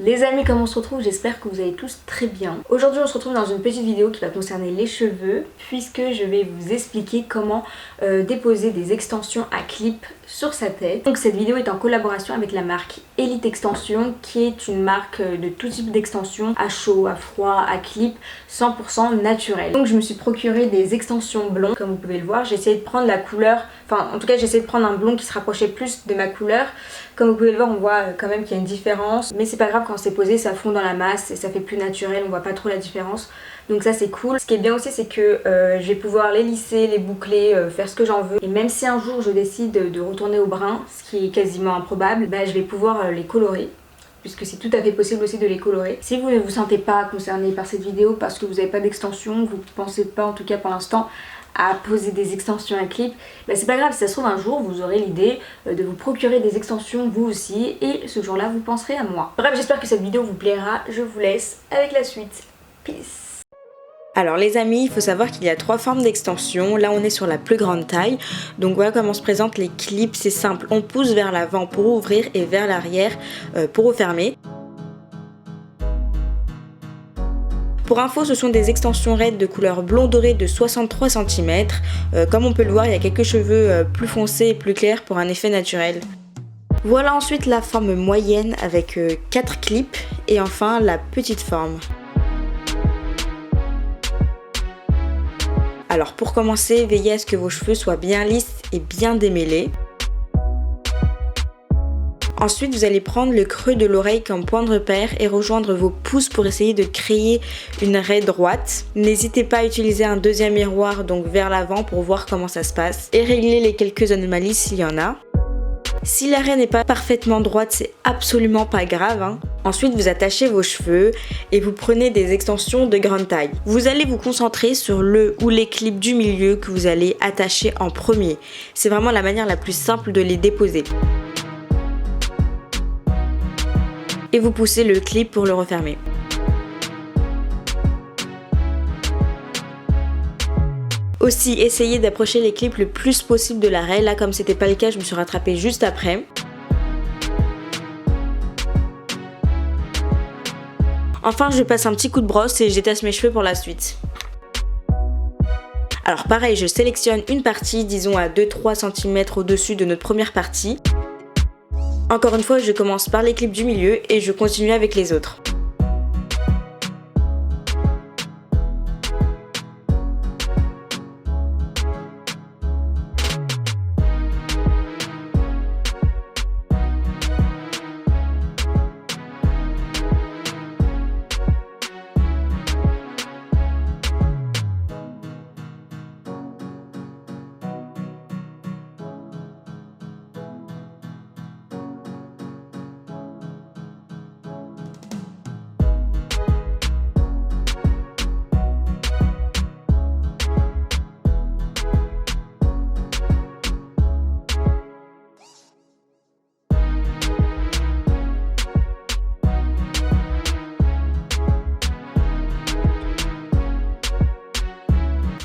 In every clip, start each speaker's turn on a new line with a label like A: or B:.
A: Les amis, comment on se retrouve? J'espère que vous allez tous très bien. Aujourd'hui on se retrouve dans une petite vidéo qui va concerner les cheveux, puisque je vais vous expliquer comment déposer des extensions à clip sur sa tête. Donc cette vidéo est en collaboration avec la marque Elite Extension, qui est une marque de tout type d'extensions, à chaud, à froid, à clip, 100% naturel. Donc je me suis procuré des extensions blondes, comme vous pouvez le voir. J'ai essayé de prendre la couleur, enfin en tout cas j'ai essayé de prendre un blond qui se rapprochait plus de ma couleur. Comme vous pouvez le voir, on voit quand même qu'il y a une différence, mais c'est pas grave, quand c'est posé ça fond dans la masse et ça fait plus naturel, on voit pas trop la différence. Donc ça c'est cool. Ce qui est bien aussi, c'est que je vais pouvoir les lisser, les boucler, faire ce que j'en veux. Et même si un jour je décide de retourner au brun, ce qui est quasiment improbable, bah, je vais pouvoir les colorer, puisque c'est tout à fait possible aussi de les colorer. Si vous ne vous sentez pas concerné par cette vidéo parce que vous n'avez pas d'extension, vous ne pensez pas en tout cas pour l'instant à poser des extensions à clip, bah c'est pas grave, si ça se trouve un jour vous aurez l'idée de vous procurer des extensions vous aussi, et ce jour là vous penserez à moi. Bref, j'espère que cette vidéo vous plaira, je vous laisse avec la suite. Peace.
B: Alors les amis, il faut savoir qu'il y a 3 formes d'extension. Là on est sur la plus grande taille. Donc voilà comment se présentent les clips, c'est simple. On pousse vers l'avant pour ouvrir et vers l'arrière pour refermer. Pour info, ce sont des extensions raides de couleur blond doré de 63 cm. Comme on peut le voir, il y a quelques cheveux plus foncés et plus clairs pour un effet naturel. Voilà ensuite la forme moyenne avec 4 clips et enfin la petite forme. Alors pour commencer, veillez à ce que vos cheveux soient bien lisses et bien démêlés. Ensuite, vous allez prendre le creux de l'oreille comme point de repère et rejoindre vos pouces pour essayer de créer une raie droite. N'hésitez pas à utiliser un deuxième miroir, donc vers l'avant, pour voir comment ça se passe et régler les quelques anomalies s'il y en a. Si la raie n'est pas parfaitement droite, c'est absolument pas grave, hein. Ensuite, vous attachez vos cheveux et vous prenez des extensions de grande taille. Vous allez vous concentrer sur le ou les clips du milieu que vous allez attacher en premier. C'est vraiment la manière la plus simple de les déposer. Et vous poussez le clip pour le refermer. Aussi, essayez d'approcher les clips le plus possible de la raie. Là, comme c'était pas le cas, je me suis rattrapée juste après. Enfin, je passe un petit coup de brosse et j'étasse mes cheveux pour la suite. Alors pareil, je sélectionne une partie, disons à 2-3 cm au-dessus de notre première partie. Encore une fois, je commence par les clips du milieu et je continue avec les autres.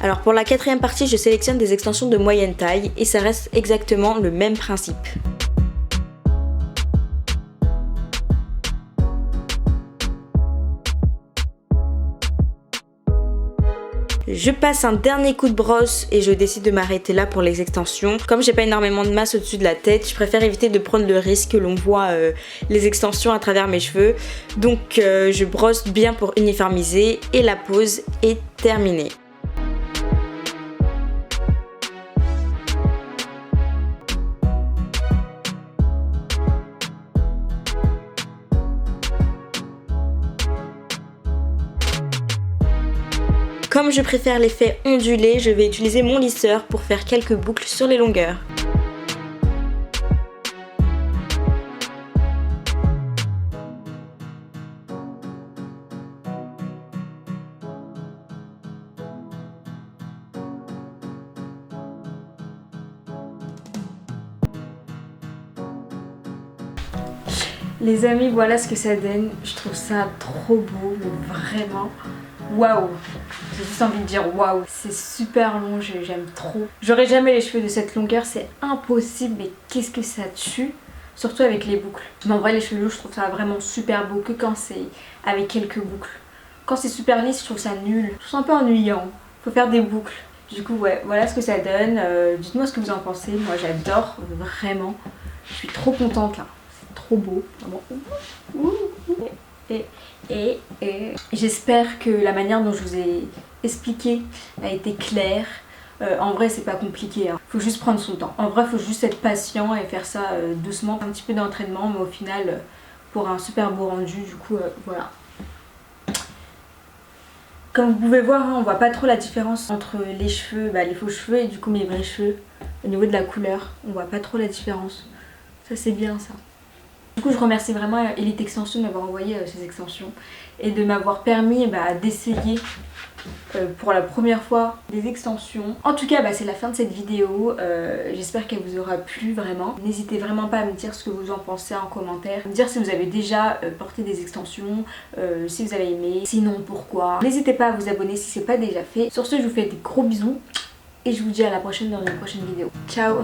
B: Alors pour la quatrième partie, je sélectionne des extensions de moyenne taille et ça reste exactement le même principe. Je passe un dernier coup de brosse et je décide de m'arrêter là pour les extensions. Comme j'ai pas énormément de masse au-dessus de la tête, je préfère éviter de prendre le risque que l'on voit les extensions à travers mes cheveux. Donc je brosse bien pour uniformiser et la pose est terminée. Comme je préfère l'effet ondulé, je vais utiliser mon lisseur pour faire quelques boucles sur les longueurs.
A: Les amis, voilà ce que ça donne. Je trouve ça trop beau, mais vraiment. Waouh! J'ai juste envie de dire waouh! C'est super long, j'aime trop. J'aurais jamais les cheveux de cette longueur, c'est impossible, mais qu'est-ce que ça tue! Surtout avec les boucles. Mais en vrai, les cheveux longs, je trouve ça vraiment super beau que quand c'est avec quelques boucles. Quand c'est super lisse, je trouve ça nul. Je trouve ça un peu ennuyant. Faut faire des boucles. Du coup, ouais, voilà ce que ça donne. Dites-moi ce que vous en pensez. Moi, j'adore, vraiment. Je suis trop contente là. C'est trop beau. Vraiment. Et j'espère que la manière dont je vous ai expliqué a été claire. En vrai, c'est pas compliqué, hein. Faut juste prendre son temps. En vrai, faut juste être patient et faire ça doucement. Un petit peu d'entraînement, mais au final, pour un super beau rendu. Du coup, voilà. Comme vous pouvez voir, hein, on voit pas trop la différence entre les cheveux, les faux cheveux et du coup mes vrais cheveux. Au niveau de la couleur, on voit pas trop la différence. Ça, c'est bien ça. Du coup, je remercie vraiment Elite Extension de m'avoir envoyé ces extensions et de m'avoir permis d'essayer pour la première fois des extensions. En tout cas, c'est la fin de cette vidéo. J'espère qu'elle vous aura plu vraiment. N'hésitez vraiment pas à me dire ce que vous en pensez en commentaire. Me dire si vous avez déjà porté des extensions, si vous avez aimé, sinon pourquoi. N'hésitez pas à vous abonner si c'est pas déjà fait. Sur ce, je vous fais des gros bisous et je vous dis à la prochaine dans une prochaine vidéo. Ciao!